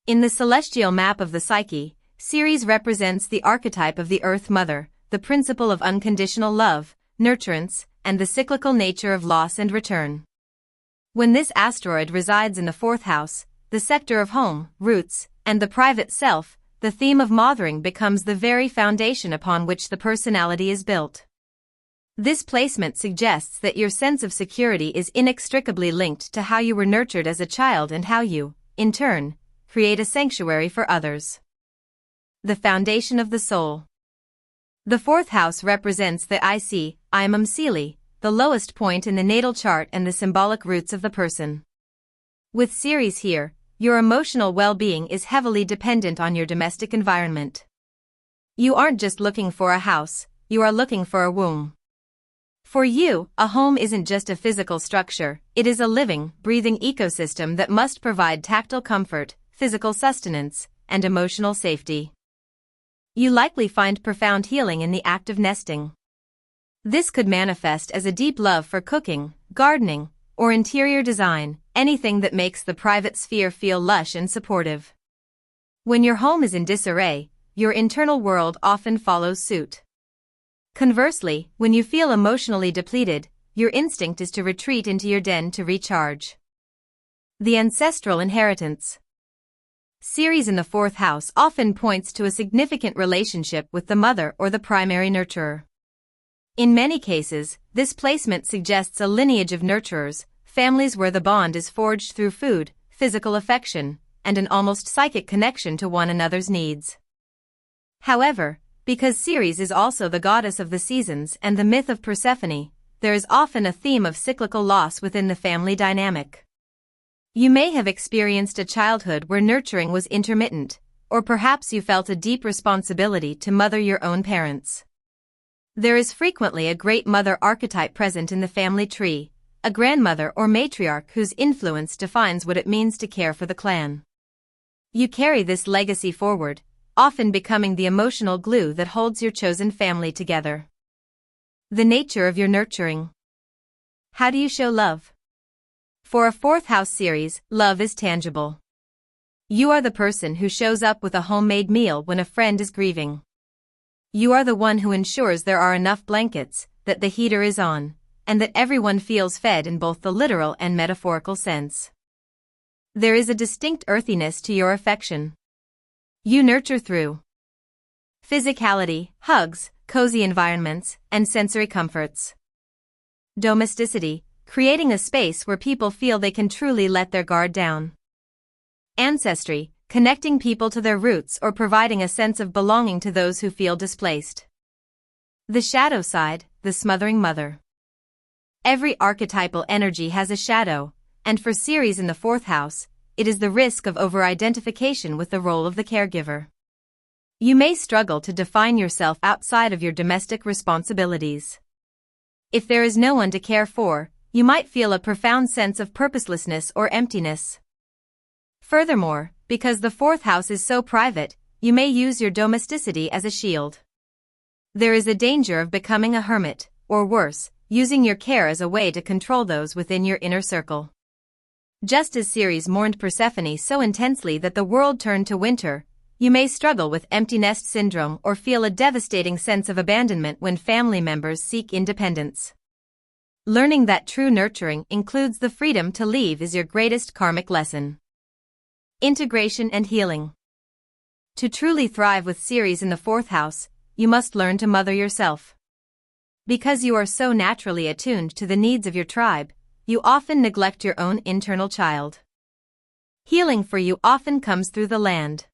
In the celestial map of the psyche, Ceres represents the archetype of the Earth Mother, the principle of unconditional love, nurturance, and the cyclical nature of loss and return. When this asteroid resides in the fourth house, the sector of home, roots, and the private self, the theme of mothering becomes the very foundation upon which the personality is built. This placement suggests that your sense of security is inextricably linked to how you were nurtured as a child and how you, in turn, create a sanctuary for others. The foundation of the soul. The fourth house represents the imum Celi, the lowest point in the natal chart and the symbolic roots of the person. With Ceres here, your emotional well-being is heavily dependent on your domestic environment. You aren't just looking for a house, you are looking for a womb. For you, a home isn't just a physical structure, it is a living, breathing ecosystem that must provide tactile comfort, physical sustenance, and emotional safety. You likely find profound healing in the act of nesting. This could manifest as a deep love for cooking, gardening, or interior design, anything that makes the private sphere feel lush and supportive. When your home is in disarray, your internal world often follows suit. Conversely, when you feel emotionally depleted, your instinct is to retreat into your den to recharge. The ancestral inheritance. Ceres in the fourth house often points to a significant relationship with the mother or the primary nurturer. In many cases, this placement suggests a lineage of nurturers, families where the bond is forged through food, physical affection, and an almost psychic connection to one another's needs. However, because Ceres is also the goddess of the seasons and the myth of Persephone, there is often a theme of cyclical loss within the family dynamic. You may have experienced a childhood where nurturing was intermittent, or perhaps you felt a deep responsibility to mother your own parents. There is frequently a great mother archetype present in the family tree, a grandmother or matriarch whose influence defines what it means to care for the clan. You carry this legacy forward, often becoming the emotional glue that holds your chosen family together. The nature of your nurturing. How do you show love? For a fourth house Ceres, love is tangible. You are the person who shows up with a homemade meal when a friend is grieving. You are the one who ensures there are enough blankets, that the heater is on, and that everyone feels fed in both the literal and metaphorical sense. There is a distinct earthiness to your affection. You nurture through physicality, hugs, cozy environments, and sensory comforts. Domesticity, creating a space where people feel they can truly let their guard down. Ancestry, connecting people to their roots or providing a sense of belonging to those who feel displaced. The shadow side, the smothering mother. Every archetypal energy has a shadow, and for Ceres in the fourth house, it is the risk of over-identification with the role of the caregiver. You may struggle to define yourself outside of your domestic responsibilities. If there is no one to care for, you might feel a profound sense of purposelessness or emptiness. Furthermore, because the fourth house is so private, you may use your domesticity as a shield. There is a danger of becoming a hermit, or worse, using your care as a way to control those within your inner circle. Just as Ceres mourned Persephone so intensely that the world turned to winter, you may struggle with empty nest syndrome or feel a devastating sense of abandonment when family members seek independence. Learning that true nurturing includes the freedom to leave is your greatest karmic lesson. Integration and healing. To truly thrive with Ceres in the fourth house, you must learn to mother yourself. Because you are so naturally attuned to the needs of your tribe, you often neglect your own internal child. Healing for you often comes through the land.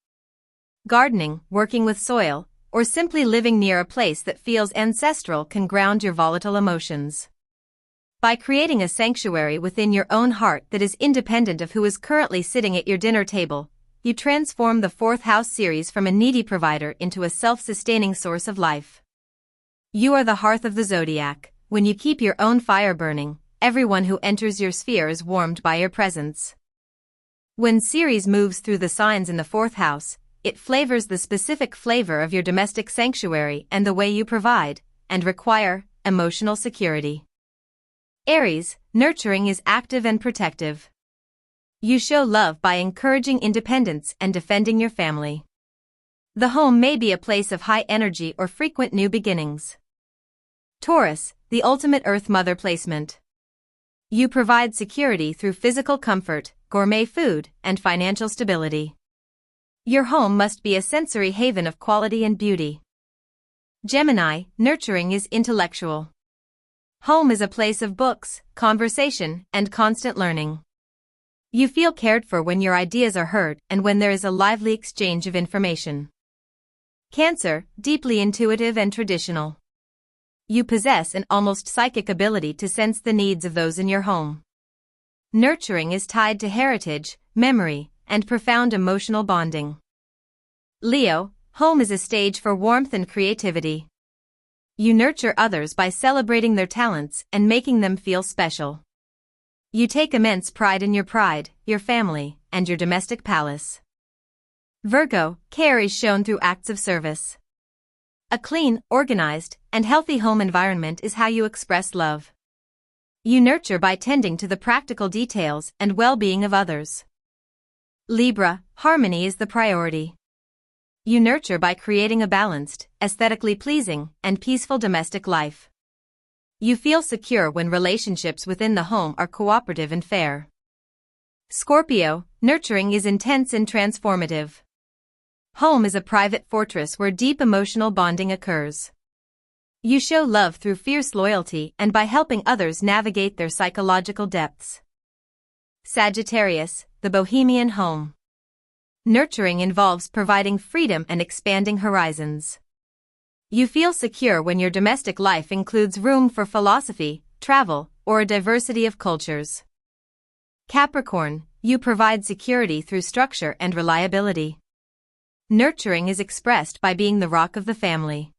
Gardening, working with soil, or simply living near a place that feels ancestral can ground your volatile emotions. By creating a sanctuary within your own heart that is independent of who is currently sitting at your dinner table, you transform the fourth house Ceres from a needy provider into a self-sustaining source of life. You are the hearth of the zodiac. When you keep your own fire burning, everyone who enters your sphere is warmed by your presence. When Ceres moves through the signs in the fourth house, it flavors the specific flavor of your domestic sanctuary and the way you provide and require emotional security. Aries, nurturing is active and protective. You show love by encouraging independence and defending your family. The home may be a place of high energy or frequent new beginnings. Taurus, the ultimate Earth Mother placement. You provide security through physical comfort, gourmet food, and financial stability. Your home must be a sensory haven of quality and beauty. Gemini, nurturing is intellectual. Home is a place of books, conversation, and constant learning. You feel cared for when your ideas are heard and when there is a lively exchange of information. Cancer, deeply intuitive and traditional. You possess an almost psychic ability to sense the needs of those in your home. Nurturing is tied to heritage, memory, and profound emotional bonding. Leo, home is a stage for warmth and creativity. You nurture others by celebrating their talents and making them feel special. You take immense pride in your pride, your family, and your domestic palace. Virgo, care is shown through acts of service. A clean, organized, and healthy home environment is how you express love. You nurture by tending to the practical details and well-being of others. Libra, harmony is the priority. You nurture by creating a balanced, aesthetically pleasing, and peaceful domestic life. You feel secure when relationships within the home are cooperative and fair. Scorpio, nurturing is intense and transformative. Home is a private fortress where deep emotional bonding occurs. You show love through fierce loyalty and by helping others navigate their psychological depths. Sagittarius, the bohemian home. Nurturing involves providing freedom and expanding horizons. You feel secure when your domestic life includes room for philosophy, travel, or a diversity of cultures. Capricorn, you provide security through structure and reliability. Nurturing is expressed by being the rock of the family.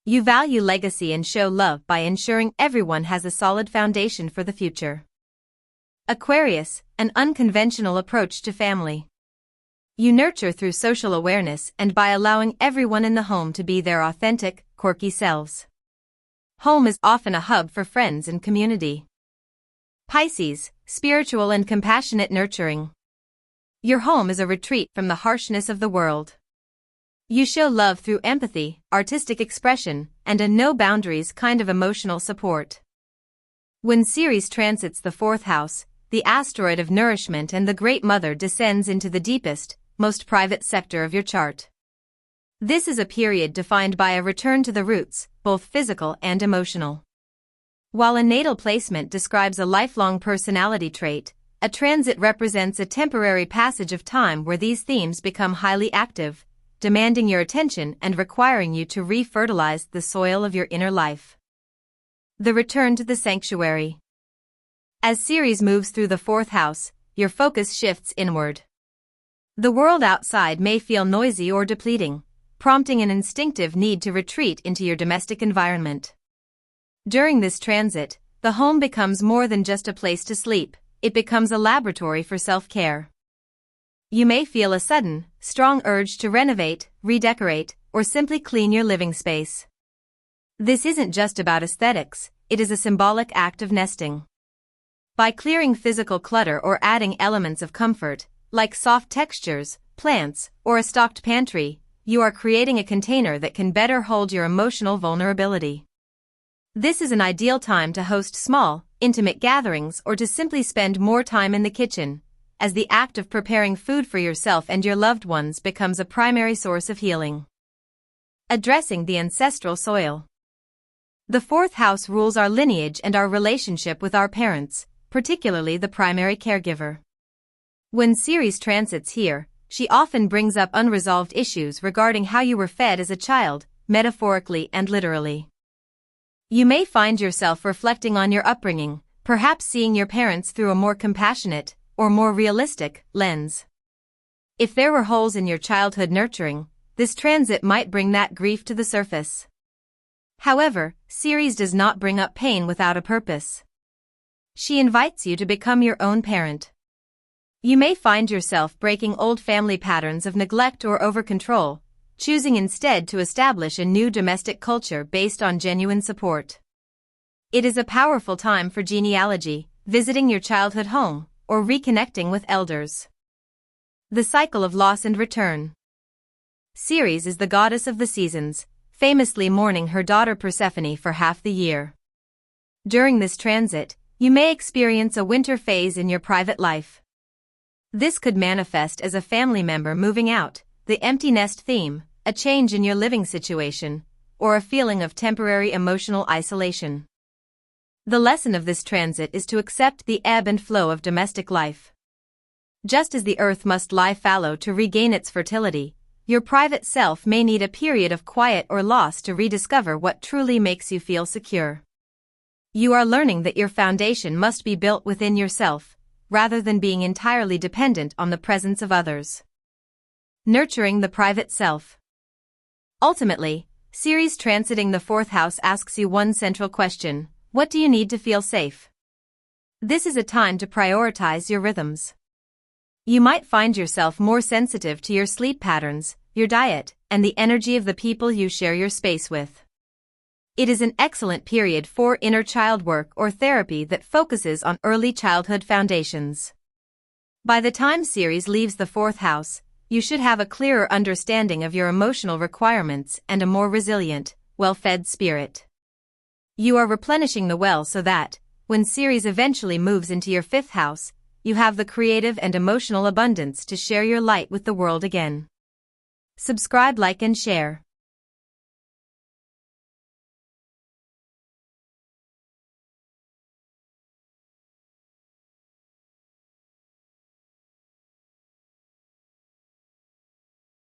You value legacy and show love by ensuring everyone has a solid foundation for the future. Aquarius, an unconventional approach to family. You nurture through social awareness and by allowing everyone in the home to be their authentic, quirky selves. Home is often a hub for friends and community. Pisces, spiritual and compassionate nurturing. Your home is a retreat from the harshness of the world. You show love through empathy, artistic expression, and a no-boundaries kind of emotional support. When Ceres transits the fourth house, the asteroid of nourishment and the Great Mother descends into the deepest, most private sector of your chart. This is a period defined by a return to the roots, both physical and emotional. While a natal placement describes a lifelong personality trait, a transit represents a temporary passage of time where these themes become highly active, demanding your attention and requiring you to re-fertilize the soil of your inner life. The return to the sanctuary. As Ceres moves through the fourth house, your focus shifts inward. The world outside may feel noisy or depleting, prompting an instinctive need to retreat into your domestic environment. During this transit, the home becomes more than just a place to sleep, it becomes a laboratory for self-care. You may feel a sudden, strong urge to renovate, redecorate, or simply clean your living space. This isn't just about aesthetics, it is a symbolic act of nesting. By clearing physical clutter or adding elements of comfort, like soft textures, plants, or a stocked pantry, you are creating a container that can better hold your emotional vulnerability. This is an ideal time to host small, intimate gatherings or to simply spend more time in the kitchen, as the act of preparing food for yourself and your loved ones becomes a primary source of healing. Addressing the ancestral soil. The fourth house rules our lineage and our relationship with our parents, particularly the primary caregiver. When Ceres transits here, she often brings up unresolved issues regarding how you were fed as a child, metaphorically and literally. You may find yourself reflecting on your upbringing, perhaps seeing your parents through a more compassionate, or more realistic, lens. If there were holes in your childhood nurturing, this transit might bring that grief to the surface. However, Ceres does not bring up pain without a purpose. She invites you to become your own parent. You may find yourself breaking old family patterns of neglect or over-control, choosing instead to establish a new domestic culture based on genuine support. It is a powerful time for genealogy, visiting your childhood home, or reconnecting with elders. The cycle of loss and return. Ceres is the goddess of the seasons, famously mourning her daughter Persephone for half the year. During this transit, you may experience a winter phase in your private life. This could manifest as a family member moving out, the empty nest theme, a change in your living situation, or a feeling of temporary emotional isolation. The lesson of this transit is to accept the ebb and flow of domestic life. Just as the earth must lie fallow to regain its fertility, your private self may need a period of quiet or loss to rediscover what truly makes you feel secure. You are learning that your foundation must be built within yourself, rather than being entirely dependent on the presence of others. Nurturing the private self. Ultimately, Ceres transiting the fourth house asks you one central question: what do you need to feel safe? This is a time to prioritize your rhythms. You might find yourself more sensitive to your sleep patterns, your diet, and the energy of the people you share your space with. It is an excellent period for inner child work or therapy that focuses on early childhood foundations. By the time Ceres leaves the fourth house, you should have a clearer understanding of your emotional requirements and a more resilient, well-fed spirit. You are replenishing the well so that, when Ceres eventually moves into your fifth house, you have the creative and emotional abundance to share your light with the world again. Subscribe, like, and share.